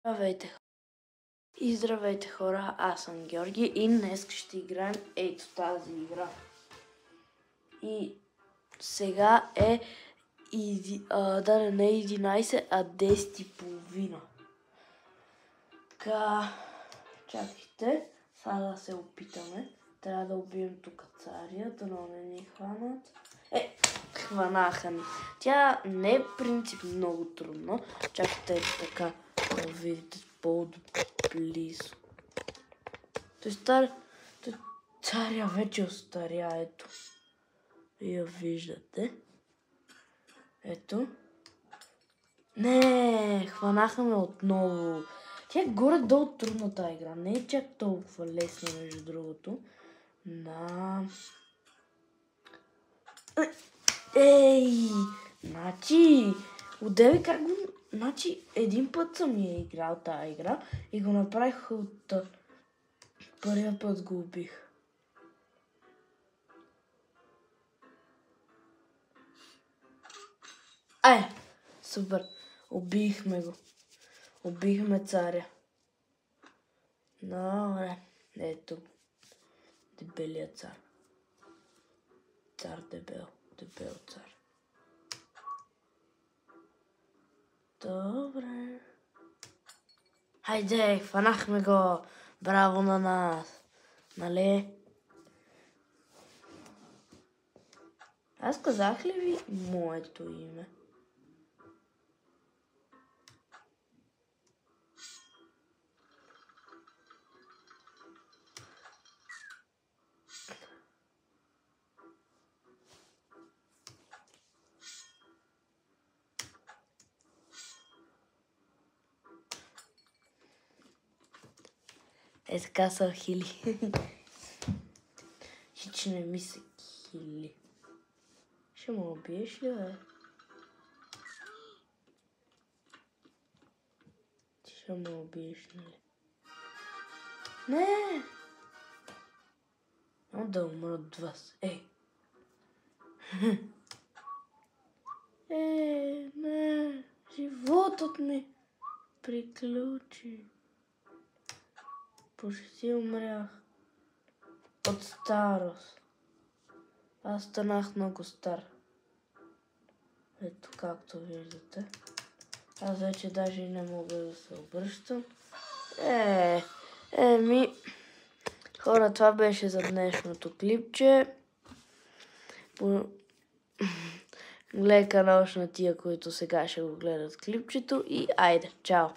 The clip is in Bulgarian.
Здравейте! И здравейте хора, аз съм Георги и днес ще играем ето тази игра. И сега е не 11, а 10:30. Така, чакайте, сега да се опитаме. Трябва да убием тук царя, да не ни хванат. Хванаха ни. Тя не е принцип много трудно. Чакайте така да видите по-близо. Царя вече остаря, ето. И я виждате. Ето. Не, хванаха ме отново. Тя е горе-долу трудна тази игра. Не е чак толкова лесна, между другото. Значи, отдеве как го... Значи, един път съм я играл тази игра и го направих от... Първия път го убих. Супер. Убихме го. Убихме царя. Добре. Ето. Дебелият цар. Цар дебел. Дебел цар. Добре. Хайде, хванахме го. Браво на нас. Нали? Аз казах ли ви моето име? Така са хили. Хич не ми се хили. Ще ме убиеш ли, бе? Ти ще ме убиеш, нали? Не! Няма да умра от вас. Не! Животът ми приключи. Почти умрях. От старост. Аз станах много стар. Ето както виждате. Аз вече даже не мога да се обръщам. Хора, това беше за днешното клипче. Гледай канал на тия, които сега ще го гледат клипчето и айде, чао!